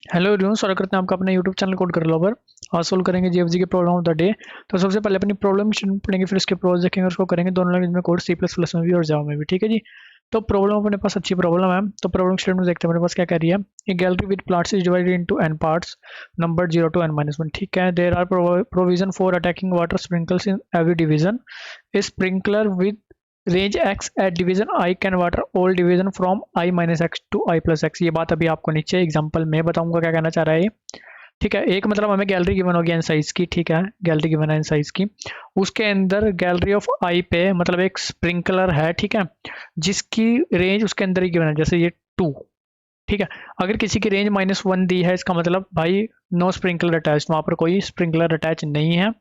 Hello everyone, स्वागत करते हैं आपका अपने यूट्यूब चैनल कोड कर लो पर। आज सोल्व करेंगे जीएफजी की प्रॉब्लम ऑफ द डे। तो सबसे पहले अपनी प्रॉब्लम पढ़ेंगे, फिर उसके प्रोज देखेंगे, उसको करेंगे दोनों लैंग्वेज में कोड, सी प्लस प्लस में भी और जावा में भी। ठीक है जी। तो प्रॉब्लम अपने पास अच्छी प्रॉब्लम है। तो प्रॉब्लम स्टेटमेंट में देखते हैं मेरे पास क्या कह रही है। A gallery with plants is divided into n parts number 0 to n-1। ठीक है। There are provision for attacking water sprinkles in every division. A sprinkler with range x at division i can water all division from i minus x to i plus x. ये बात अभी आपको नीचे example में बताऊंगा क्या कहना चाह रहा है ये। ठीक है। एक मतलब हमें गैलरी गिवन होगी एन साइज की। ठीक है। गैलरी गिवन है एन साइज की। उसके अंदर गैलरी ऑफ आई पे मतलब एक स्प्रिंकलर है। ठीक है। जिसकी रेंज उसके अंदर ही गिवन है, जैसे ये 2। ठीक है। अगर किसी की रेंज -1 दी है, इसका मतलब भाई नो स्प्रिंकलर अटैच, वहां पर कोई स्प्रिंकलर अटैच नहीं है।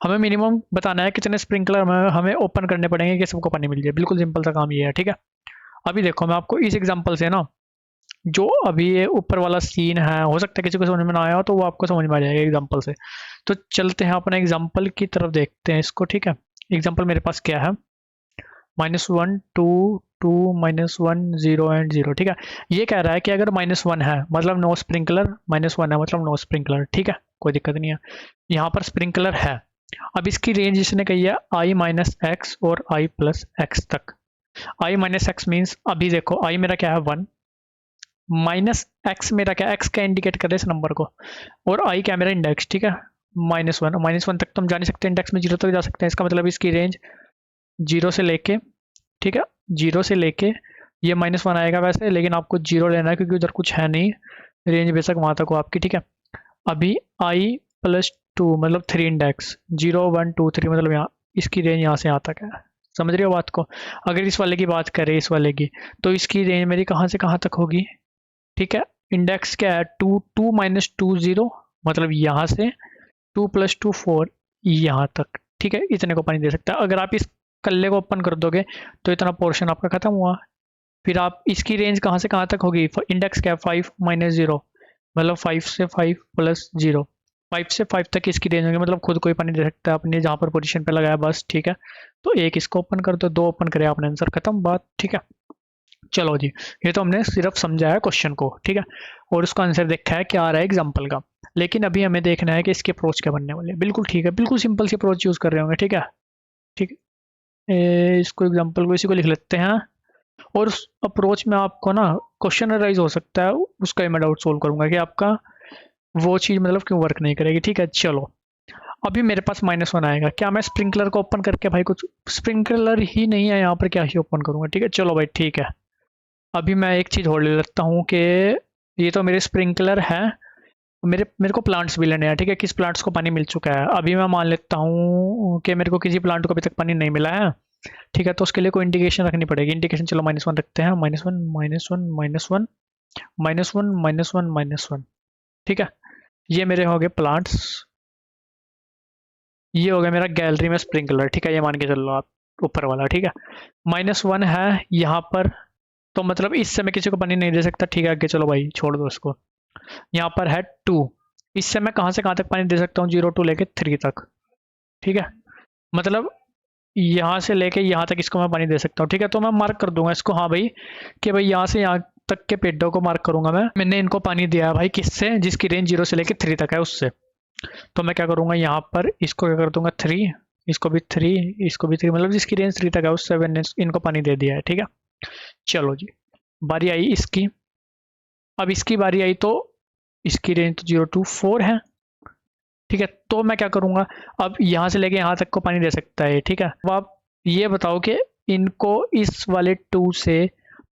हमें मिनिमम बताना है कितने स्प्रिंकलर हमें ओपन करने पड़ेंगे कि सबको पानी मिल जाए। बिल्कुल सिंपल सा काम ये है। ठीक है। अभी देखो मैं आपको इस एग्जांपल से ना, जो अभी ये ऊपर वाला सीन है, हो सकता है किसी को समझ में ना आया हो, तो वो आपको समझ में आ जाएगा एग्जांपल से। तो चलते हैं अपने एग्जांपल की तरफ, देखते हैं इसको। ठीक है। एग्जांपल मेरे पास क्या है, -1 2 2 -1 0 एंड 0। ठीक है। ये कह रहा है कि अगर -1 है मतलब नो स्प्रिंकलर, -1 है मतलब नो स्प्रिंकलर। ठीक है। कोई दिक्कत नहीं है। यहाँ पर स्प्रिंकलर है। अब इसकी रेंज इसने कही है i माइनस एक्स और i प्लस एक्स तक। i माइनस एक्स मीन्स अभी देखो i मेरा क्या है 1, माइनस एक्स मेरा क्या, एक्स का इंडिकेट कर रहे इस नंबर को, और i क्या मेरा इंडेक्स। ठीक है। -1 तक तो हम जा नहीं सकते, इंडेक्स में 0 तक जा सकते हैं। इसका मतलब इसकी रेंज 0 से लेके, ठीक है, 0 से लेके ये -1 आएगा वैसे, लेकिन आपको 0 लेना है क्योंकि उधर कुछ है नहीं। रेंज बेशक वहां तक हो आपकी। ठीक है। अभी i प्लस 2 मतलब 3 इंडेक्स, 0 1 2 3 मतलब यहाँ इसकी रेंज यहाँ से यहाँ तक है। समझ रहे हो बात को। अगर इस वाले की बात करें, इस वाले की, तो इसकी रेंज मेरी कहाँ से कहाँ तक होगी। ठीक है। इंडेक्स क्या है 2 2 -2 0 मतलब यहाँ से 2 + 2 4 यहाँ तक। ठीक है। इतने को पानी दे सकता है। अगर आप इस कल्ले को ओपन कर दोगे तो इतना पोर्शन आपका खत्म हुआ। फिर आप इसकी रेंज कहाँ से कहाँ तक होगी, इंडेक्स क्या है 5 -0 मतलब 5 से 5 + 0, 5 से 5 तक इसकी रेंज होगी, मतलब खुद कोई पानी दे सकता है अपने जहाँ पर पोजीशन पे लगाया बस। ठीक है। तो एक इसको ओपन कर दो, 2 ओपन करे आपने, आंसर खत्म बात। ठीक है। चलो जी। ये तो हमने सिर्फ समझा है क्वेश्चन को। ठीक है। और उसका आंसर देखा है क्या आ रहा है एग्जाम्पल का। लेकिन अभी हमें देखना है कि इसके अप्रोच क्या बनने वाले हैं। बिल्कुल ठीक है, बिल्कुल सिंपल सी अप्रोच यूज कर रहे होंगे। ठीक है। ठीक है। इसको एग्जाम्पल को इसी को लिख लेते हैं। और उस अप्रोच में आपको ना क्वेश्चन अराइज हो सकता है, उसका ही मैं डाउट सोल्व करूंगा कि आपका वो चीज़ मतलब क्यों वर्क नहीं करेगी। ठीक है। चलो, अभी मेरे पास -1 आएगा, क्या मैं स्प्रिंकलर को ओपन करके, भाई कुछ स्प्रिंकलर ही नहीं है यहाँ पर, क्या ही ओपन करूंगा। ठीक है। चलो भाई ठीक है। अभी मैं एक चीज़ और ले लेता हूँ कि ये तो मेरे स्प्रिंकलर है, मेरे मेरे को प्लांट्स भी लेने हैं। ठीक है। किस प्लांट्स को पानी मिल चुका है, अभी मैं मान लेता हूँ कि मेरे को किसी प्लांट को अभी तक पानी नहीं मिला है। ठीक है। तो उसके लिए कोई इंडिकेशन रखनी पड़ेगी। इंडिकेशन चलो -1 रखते हैं, -1 -1 -1 -1 -1 -1। ठीक है। ये मेरे हो गए प्लांट्स, ये हो गया मेरा गैलरी में स्प्रिंकलर। ठीक है। ये मान के चल लो आप, ऊपर वाला। ठीक है। -1 है यहाँ पर, तो मतलब इससे मैं किसी को पानी नहीं दे सकता। ठीक है। आगे चलो भाई, छोड़ दो इसको। यहाँ पर है 2, इससे मैं कहाँ से कहाँ तक पानी दे सकता हूँ, 0 to लेके 3 तक। ठीक है। मतलब यहाँ से लेके यहाँ तक इसको मैं पानी दे सकता हूँ। ठीक है। तो मैं मार्क कर दूंगा इसको, हाँ भाई, कि भाई यहाँ से यहाँ तक के पेड़ों को मार्क करूंगा मैंने इनको पानी दिया है भाई, किससे, जिसकी रेंज 0 से लेके 3 तक है उससे। तो मैं क्या करूंगा, यहाँ पर इसको क्या कर दूंगा 3, इसको भी 3, इसको भी 3, मतलब जिसकी रेंज 3 तक है उससे मैंने इनको पानी दे दिया है। ठीक है। चलो जी, बारी आई इसकी। अब इसकी बारी आई तो इसकी रेंज तो 0 to 4 है। ठीक है। तो मैं क्या करूंगा, अब यहाँ से लेके यहाँ तक को पानी दे सकता है। ठीक है। अब आप ये बताओ कि इनको इस वाले 2 से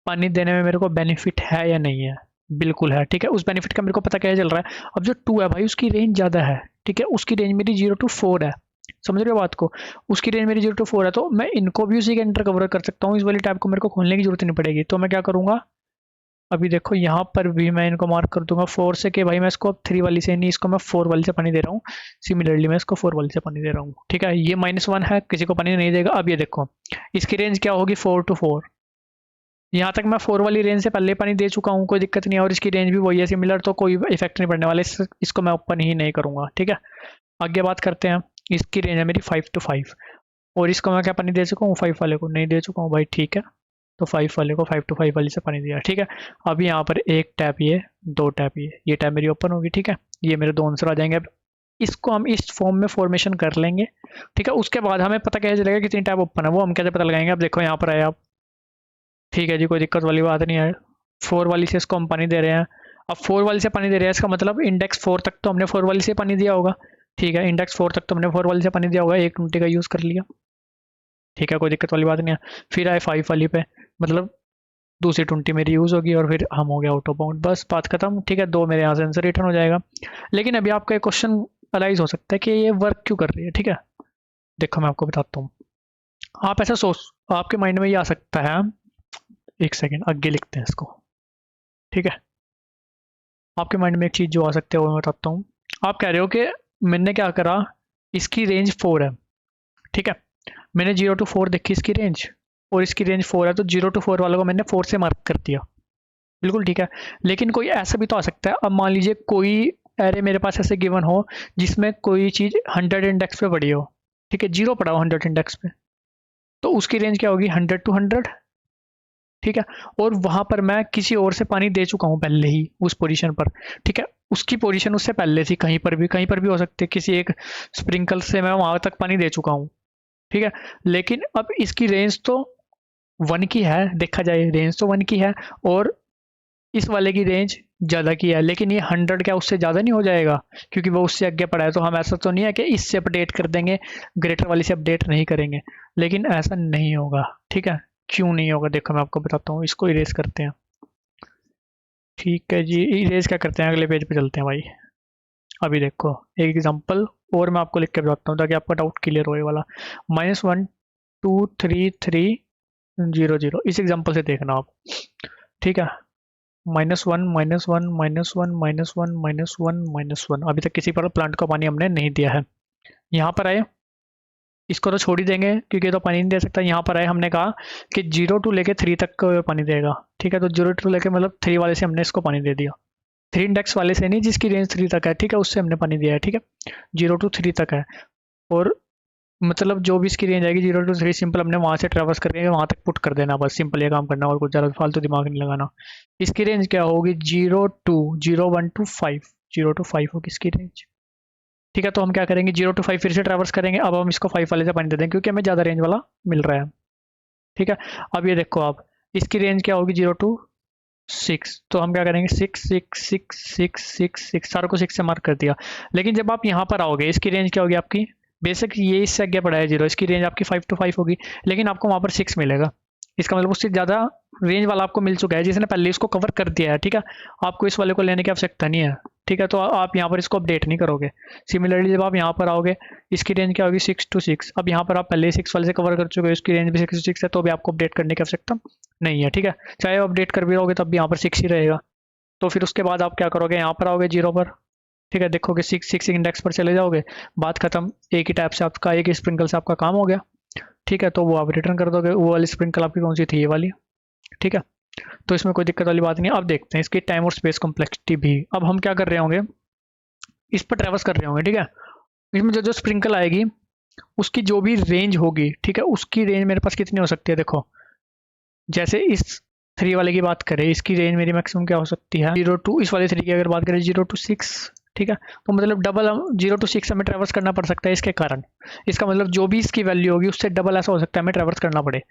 पानी देने में मेरे को बेनिफिट है या नहीं है। बिल्कुल है। ठीक है। उस बेनिफिट का मेरे को पता क्या चल रहा है, अब जो 2 है भाई उसकी रेंज ज़्यादा है। ठीक है। उसकी रेंज मेरी 0 to 4 है। समझ रहे हो बात को। उसकी रेंज मेरी 0 to 4 है, तो मैं इनको भी उसी के अंडर कवर कर सकता हूँ। इस वाली टैब को मेरे को खोलने की जरूरत नहीं पड़ेगी। तो मैं क्या करूँगा, अभी देखो यहाँ पर भी मैं इनको मार्क कर दूंगा 4 से, कि भाई मैं इसको अब 3 वाली से नहीं, इसको मैं 4 वाली से पानी दे रहा हूँ। सिमिलरली मैं इसको 4 वाली से पानी दे रहा हूँ। ठीक है। ये -1 है, किसी को पानी नहीं देगा। अब ये देखो इसकी रेंज क्या होगी, 4 to 4। यहाँ तक मैं 4 वाली रेंज से पहले पानी दे चुका हूँ, कोई दिक्कत नहीं है, और इसकी रेंज भी वही है सिमिलर, तो कोई इफेक्ट नहीं पड़ने वाला। इसको मैं ओपन ही नहीं करूँगा। ठीक है। आगे बात करते हैं। इसकी रेंज है मेरी 5 to 5, और इसको मैं क्या पानी दे चुका हूँ, 5 वाले को नहीं दे चुका हूँ भाई। ठीक है। तो 5 वाले को 5 to 5 वाली से पानी दिया, ठीक है। अब यहाँ पर एक टैप ये, दो टैप ये टैप मेरी ओपन होगी, ठीक है। ये मेरे दो आंसर आ जाएंगे। अब इसको हम इस फॉर्म में फॉर्मेशन कर लेंगे, ठीक है। उसके बाद हमें पता कैसे चलेगा कितनी टैप ओपन है, वो हम कैसे पता लगाएंगे। अब देखो यहाँ पर आए आप, ठीक है जी, कोई दिक्कत वाली बात नहीं है। 4 वाली से इसको हम पानी दे रहे हैं। अब 4 वाली से पानी दे रहे हैं, इसका मतलब इंडेक्स 4 तक तो हमने 4 वाली से पानी दिया होगा, ठीक है। इंडेक्स 4 तक तो हमने 4 वाली से पानी दिया होगा, एक टूटी का यूज़ कर लिया, ठीक है, कोई दिक्कत वाली बात नहीं है। फिर आए 5 वाली पे, मतलब दूसरी 20 मेरी यूज़ होगी और फिर हम हो गया आउट ऑफ बाउंड, बस बात खत्म, ठीक है। 2 मेरे यहाँ से आंसर रिटर्न हो जाएगा। लेकिन अभी आपका एक क्वेश्चन अराइज हो सकता है कि ये वर्क क्यों कर रही है, ठीक है। देखो मैं आपको बताता हूँ। आप ऐसा सोच, आपके माइंड में ये आ सकता है, एक सेकेंड आगे लिखते हैं इसको, ठीक है। आपके माइंड में एक चीज़ जो आ सकती है वो मैं बताता हूँ। आप कह रहे हो कि मैंने क्या करा, इसकी रेंज 4 है, ठीक है। मैंने 0 to 4 देखी इसकी रेंज, और इसकी रेंज 4 है, तो 0 to 4 वालों को मैंने 4 से मार्क कर दिया, बिल्कुल ठीक है। लेकिन कोई ऐसा भी तो आ सकता है, अब मान लीजिए कोई एरे मेरे पास ऐसे गिवन हो जिसमें कोई चीज़ 100 इंडेक्स पे पड़ी हो, ठीक है, 0 पड़ा हो 100 इंडेक्स पे, तो उसकी रेंज क्या होगी 100 to 100, ठीक है। और वहां पर मैं किसी और से पानी दे चुका हूँ पहले ही उस पोजीशन पर, ठीक है। उसकी पोजीशन उससे पहले थी, कहीं पर भी हो सकती है, किसी एक स्प्रिंकल से मैं वहां तक पानी दे चुका हूँ, ठीक है। लेकिन अब इसकी रेंज तो 1 की है, देखा जाए रेंज तो 1 की है, और इस वाले की रेंज ज़्यादा की है, लेकिन ये 100 क्या उससे ज़्यादा नहीं हो जाएगा, क्योंकि वो उससे आगे पड़ा है। तो हम ऐसा तो नहीं है कि इससे अपडेट कर देंगे, ग्रेटर वाली से अपडेट नहीं करेंगे, लेकिन ऐसा नहीं होगा, ठीक है। क्यों नहीं होगा, देखो मैं आपको बताता हूँ। इसको इरेज करते हैं, ठीक है जी। इरेज क्या करते हैं, अगले पेज पे चलते हैं भाई। अभी देखो एक एग्जांपल और मैं आपको लिख के बताता हूँ ताकि आपका डाउट क्लियर हो, ये वाला -1 2 3 3 0 0, इस एग्जांपल से देखना आप, ठीक है। -1 -1 -1 -1 -1 -1, अभी तक किसी पर प्लांट को पानी हमने नहीं दिया है। यहाँ पर आए, इसको तो छोड़ ही देंगे क्योंकि ये तो पानी नहीं दे सकता। यहाँ पर आए, हमने कहा कि 0 to लेके 3 तक को पानी देगा, ठीक है। तो 0 to लेके मतलब 3 वाले से हमने इसको पानी दे दिया, 3 इंडेक्स वाले से नहीं, जिसकी रेंज 3 तक है, ठीक है, उससे हमने पानी दिया है, ठीक है। 0 to 3 तक है, और मतलब जो भी इसकी रेंज आएगी 0 to 3, सिंपल हमने वहाँ से ट्रेवर्स करके वहाँ तक पुट कर देना, बस सिंपल ये काम करना, और कुछ ज़्यादा फालतू दिमाग नहीं लगाना। इसकी रेंज क्या होगी 0 to 1 to 5, 0 to 5 होगी इसकी रेंज, ठीक है। तो हम क्या करेंगे 0 to 5 फिर से ट्रेवर्स करेंगे। अब हम इसको 5 वाले से पानी दे देंगे क्योंकि हमें ज़्यादा रेंज वाला मिल रहा है, ठीक है। अब ये देखो आप, इसकी रेंज क्या होगी 0 to 6, तो हम क्या करेंगे 6 6 6 6 6 6, सारों को 6 से मार्क कर दिया। लेकिन जब आप यहाँ पर आओगे, इसकी रेंज क्या होगी आपकी, बेसिक ये इससे आगे पड़ा है 0, इसकी रेंज आपकी 5 to 5 होगी, लेकिन आपको वहाँ पर 6 मिलेगा। इसका मतलब उससे ज़्यादा रेंज वाला आपको मिल चुका है जिसने पहले इसको कवर कर दिया है, ठीक है। आपको इस वाले को लेने की आवश्यकता नहीं है, ठीक है। तो आप यहाँ पर इसको अपडेट नहीं करोगे। सिमिलरली जब आप यहाँ पर आओगे, इसकी रेंज क्या होगी 6 to 6, अब यहाँ पर आप पहले 6 वाले से कवर कर चुके हो, इसकी रेंज भी 6 to 6 है, तो भी आपको अपडेट करने की आवश्यकता नहीं है, ठीक है। चाहे आप अपडेट कर भी रहोगे तब भी यहाँ पर 6 ही रहेगा। तो फिर उसके बाद आप क्या करोगे, यहाँ पर आओगे 0 पर, ठीक है। देखोगे 6 इंडेक्स पर चले जाओगे, बात खत्म, एक ही टैप से आपका, एक ही स्प्रिंकल से आपका काम हो गया, ठीक है। तो वो आप रिटर्न कर दोगे। वो वाली स्प्रिंकल आपकी कौन सी थी, ये वाली, ठीक है। तो इसमें कोई दिक्कत वाली बात नहीं है। अब देखते हैं इसकी टाइम और स्पेस कॉम्प्लेक्सिटी भी। अब हम क्या कर रहे होंगे, इस पर ट्रेवर्स कर रहे होंगे, ठीक है। इसमें जो जो स्प्रिंकल आएगी उसकी जो भी रेंज होगी, ठीक है, उसकी रेंज मेरे पास कितनी हो सकती है, देखो जैसे इस 3 वाले की बात करें, इसकी रेंज मेरी मैक्सिमम क्या हो सकती है 0 to, इस वाले 3 की अगर बात करें 0 to 6, ठीक है। तो मतलब डबल 0 to 6 हमें ट्रेवर्स करना पड़ सकता है इसके कारण। इसका मतलब जो भी इसकी वैल्यू होगी उससे डबल ऐसा हो सकता है हमें ट्रेवर्स करना पड़े।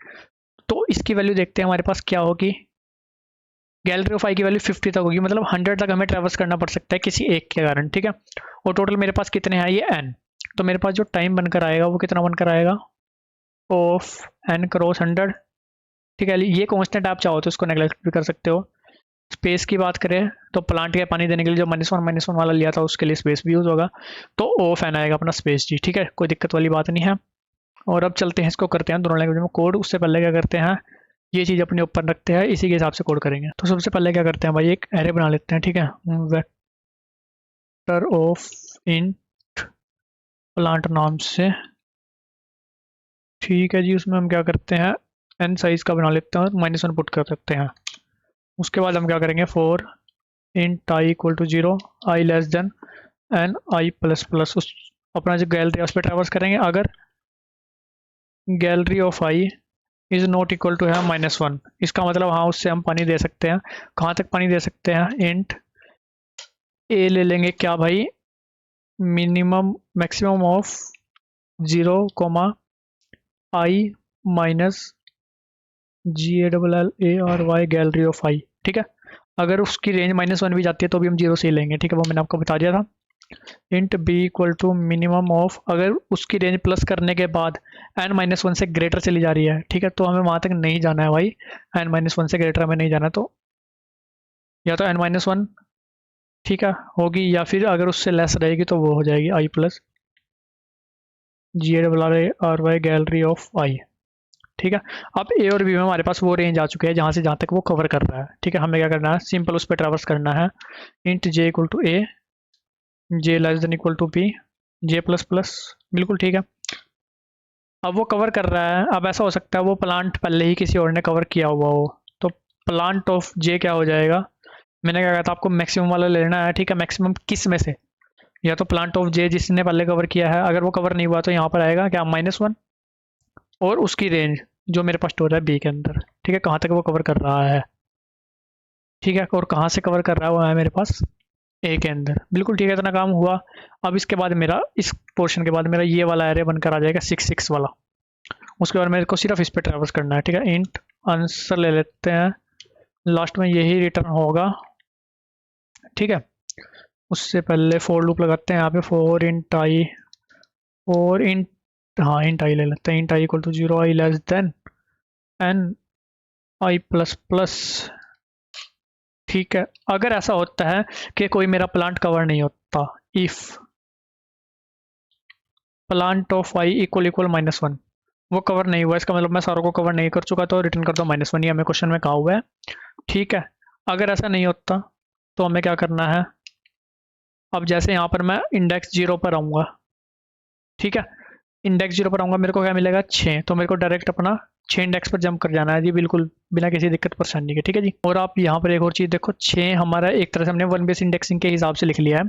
तो इसकी वैल्यू देखते हैं हमारे पास क्या होगी, गैलरी ऑफ आई की वैल्यू 50 तक होगी, मतलब 100 तक हमें ट्रेवर्स करना पड़ सकता है किसी एक के कारण, ठीक है। और टोटल मेरे पास कितने हैं, ये n, तो मेरे पास जो टाइम बनकर आएगा वो कितना बनकर आएगा, ऑफ n क्रॉस 100, ठीक है। ये कांस्टेंट आप चाहो तो इसको नेगलेक्ट भी कर सकते हो। स्पेस की बात करें तो प्लांट के पानी देने के लिए जो -1 वाला लिया था उसके लिए स्पेस भी यूज होगा, तो ऑफ एन आएगा अपना स्पेस जी, ठीक है, कोई दिक्कत वाली बात नहीं है। और अब चलते हैं, इसको करते हैं दोनों लैंग्वेज में कोड। उससे पहले क्या करते हैं, ये चीज़ अपने ऊपर रखते हैं, इसी के हिसाब से कोड करेंगे। तो सबसे पहले क्या करते हैं भाई, एक एरे बना लेते हैं, ठीक है, वेक्टर ऑफ इंट प्लांट नाम से, ठीक है जी। उसमें हम क्या करते हैं, n साइज का बना लेते हैं और -1 पुट कर सकते हैं। उसके बाद हम क्या करेंगे, for int i equal to 0, i less than n i plus plus, उस अपना जो गैलरी है उस पर ट्रेवर्स करेंगे। अगर gallery of i is not equal to है -1। इसका मतलब हाँ उससे हम पानी दे सकते हैं। कहाँ तक पानी दे सकते हैं? इंट ए ले लेंगे क्या भाई, minimum maximum of 0, I GALLARY gallery of I. ठीक है, अगर उसकी रेंज -1 भी जाती है तो भी हम 0 से ही लेंगे। ठीक है, वो मैंने आपको बता दिया था। Int b equal to minimum of, अगर उसकी रेंज प्लस करने के बाद n-1 से ग्रेटर चली जा रही है, ठीक है, तो हमें वहाँ तक नहीं जाना है भाई। n-1 से ग्रेटर हमें नहीं जाना, तो या तो n-1 ठीक है होगी, या फिर अगर उससे लेस रहेगी तो वो हो जाएगी I plus GALLARY gallery of I. ठीक है, अब ए और बी में हमारे पास वो रेंज आ चुके हैं जहाँ से जहाँ तक वो कवर कर रहा है। ठीक है, हमें क्या करना है, सिंपल उस पर ट्रैवर्स करना है। Int j equal to a, j less than equal to b, j plus plus, बिल्कुल ठीक है। अब वो कवर कर रहा है, अब ऐसा हो सकता है वो प्लांट पहले ही किसी और ने कवर किया हुआ हो, तो प्लांट ऑफ जे क्या हो जाएगा, मैंने क्या कहा था आपको, मैक्सिमम वाला लेना है। ठीक है, मैक्सिमम किस में से, या तो प्लांट ऑफ जे जिसने पहले कवर किया है, अगर वो कवर नहीं हुआ तो यहाँ पर आएगा क्या, -1 और उसकी रेंज जो मेरे पास स्टोर है बी के अंदर। ठीक है, कहाँ तक वो कवर कर रहा है, ठीक है, और कहाँ से कवर कर रहा है वो है मेरे पास ए के अंदर, बिल्कुल ठीक है, इतना काम हुआ। अब इसके बाद मेरा, इस पोर्शन के बाद मेरा ये वाला एरे बनकर आ जाएगा 6 वाला। उसके बाद मेरे को सिर्फ इस पर ट्रैवर्स करना है। ठीक है, इंट आंसर ले लेते हैं, लास्ट में यही रिटर्न होगा। ठीक है, उससे पहले फोर लूप लगाते हैं यहाँ पे, फोर इंट आई, और इंट, हाँ इंट आई ले लेते हैं, int i equal to 0, I less than n I plus plus. ठीक है, अगर ऐसा होता है कि कोई मेरा प्लांट कवर नहीं होता, if plant of I equal equal -1, वो कवर नहीं हुआ, इसका मतलब मैं सारों को कवर नहीं कर चुका, तो रिटर्न कर दो -1, ये हमें क्वेश्चन में कहा हुआ है। ठीक है, अगर ऐसा नहीं होता तो हमें क्या करना है, अब जैसे यहाँ पर मैं इंडेक्स 0 पर आऊँगा, ठीक है, इंडेक्स 0 पर आऊँगा, मेरे को क्या मिलेगा 6, तो मेरे को डायरेक्ट अपना 6 इंडेक्स पर जंप कर जाना है जी, बिल्कुल बिना किसी दिक्कत परेशानी के। ठीक है जी, और आप यहाँ पर एक और चीज़ देखो, 6 हमारा एक तरह से हमने 1 बेस इंडेक्सिंग के हिसाब से लिख लिया है।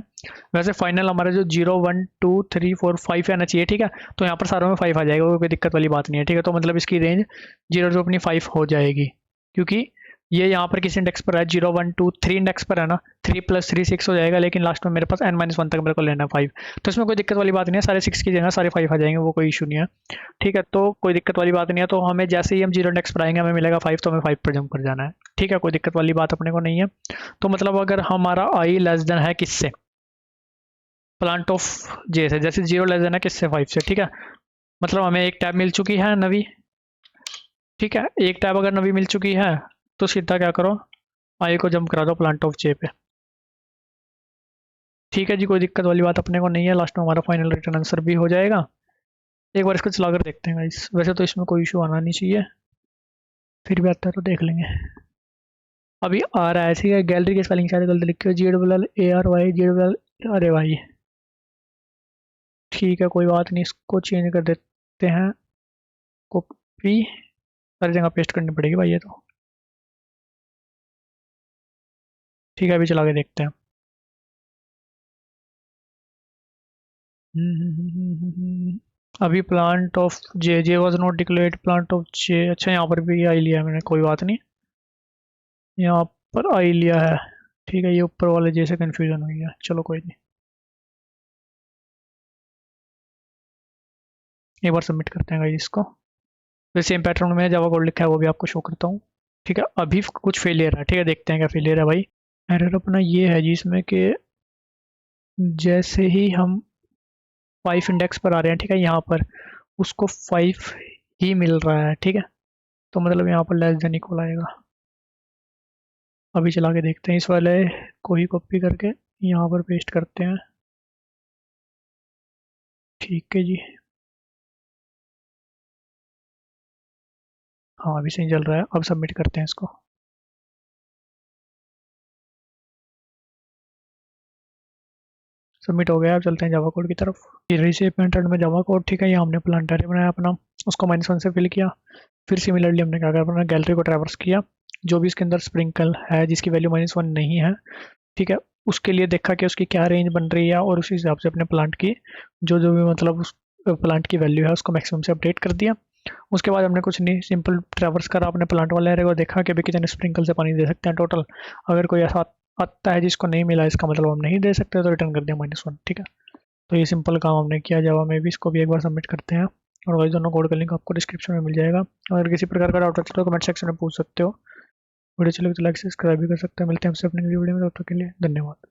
वैसे फाइनल हमारा जो 0 1 2 3 4 5 आना चाहिए। ठीक है, तो यहाँ पर सारों में 5 आ जाएगा, वो कोई दिक्कत वाली बात नहीं है। ठीक है, तो मतलब इसकी रेंज 0 जो अपनी 5 हो जाएगी, क्योंकि ये यहाँ पर किस इंडेक्स पर है, 0 1 2 3 इंडेक्स पर है ना, 3 + 3 6 हो जाएगा, लेकिन लास्ट में मेरे पास n-1 तक मेरे को लेना है 5, तो इसमें कोई दिक्कत वाली बात नहीं है, सारे 6 की जगह सारे 5 आ जाएंगे, वो कोई इशू नहीं है। ठीक है, तो कोई दिक्कत वाली बात नहीं है, तो हमें जैसे ही हम 0 इंडेक्स पर आएंगे हमें मिलेगा 5, तो हमें 5 पर जंप कर जाना है। ठीक है, कोई दिक्कत वाली बात अपने को नहीं है। तो मतलब अगर हमारा I लेस देन है किससे, प्लांट ऑफ जे से, जैसे 0 लेस देन है किससे, 5 से। ठीक है, मतलब हमें एक टैब मिल चुकी है नवी। ठीक है, एक टैब अगर नवी मिल चुकी है तो सीधा क्या करो, आई को जंप करा दो प्लांट ऑफ जे पे। ठीक है जी, कोई दिक्कत वाली बात अपने को नहीं है, लास्ट में हमारा फाइनल रिटर्न आंसर भी हो जाएगा। एक बार इसको चला कर देखते हैं गाइस, वैसे तो इसमें कोई इशू आना नहीं चाहिए, फिर भी आता है तो देख लेंगे। अभी आ रहा है, ठीक है, गैलरी की स्पेलिंग शायद गलत लिखी हो, GALLARY अरे भाई ठीक है, कोई बात नहीं, इसको चेंज कर देते हैं, कॉपी, हर जगह पेस्ट करनी पड़ेगी भाई ये तो। ठीक है, अभी चला के देखते हैं। अभी plant of J, J was not declared, plant of J, अच्छा यहाँ पर भी आई लिया है मैंने, कोई बात नहीं, यहाँ पर आई लिया है। ठीक है, ये ऊपर वाले जे से कन्फ्यूजन हुई है, चलो कोई नहीं, एक बार सबमिट करते हैं गाइस इसको। फिर सेम पैटर्न में जावा कोड लिखा है वो भी आपको शो करता हूँ। ठीक है, अभी कुछ फेलियर है, ठीक है, देखते हैं क्या फेलियर है भाई। एरर अपना ये है जी इसमें कि जैसे ही हम 5 इंडेक्स पर आ रहे हैं, ठीक है, यहाँ पर उसको 5 ही मिल रहा है। ठीक है, तो मतलब यहाँ पर लेस देन इक्वल आएगा। अभी चला के देखते हैं, इस वाले को ही कॉपी करके यहाँ पर पेस्ट करते हैं। ठीक है जी, हाँ अभी सही चल रहा है, अब सबमिट करते हैं इसको। सबमिट हो गया, अब चलते हैं जावा कोड की तरफ। रिसेप मेथड में जावा कोड, ठीक है, ये हमने प्लांट एरे बनाया अपना, उसको -1 से फिल किया। फिर सिमिलरली हमने क्या करा, अपना गैलरी को ट्रैवर्स किया, जो भी इसके अंदर स्प्रिंकल है जिसकी वैल्यू -1 नहीं है, ठीक है, उसके लिए देखा कि उसकी क्या रेंज बन रही है, और उसी हिसाब से अपने प्लांट की जो जो भी मतलब उस प्लांट की वैल्यू है उसको मैक्सिमम से अपडेट कर दिया। उसके बाद हमने कुछ नहीं, सिंपल ट्रैवर्स करा अपने प्लांट वाले एरिया को, देखा कि भाई कितने स्प्रिंकल से पानी दे सकते हैं टोटल। अगर कोई ऐसा आता है जिसको नहीं मिला, इसका मतलब हम नहीं दे सकते, तो रिटर्न कर दिया -1, ठीक है। तो ये सिंपल काम हमने किया जावा में भी। इसको भी एक बार सबमिट करते हैं, और वही दोनों कोड का लिंक आपको डिस्क्रिप्शन में मिल जाएगा। अगर किसी प्रकार का डाउट है तो कमेंट सेक्शन में पूछ सकते हो। वीडियो चले तो लाइक सब्सक्राइब भी कर सकते हैं। मिलते हैं आपसे अपने वीडियो में, तब तक के लिए धन्यवाद।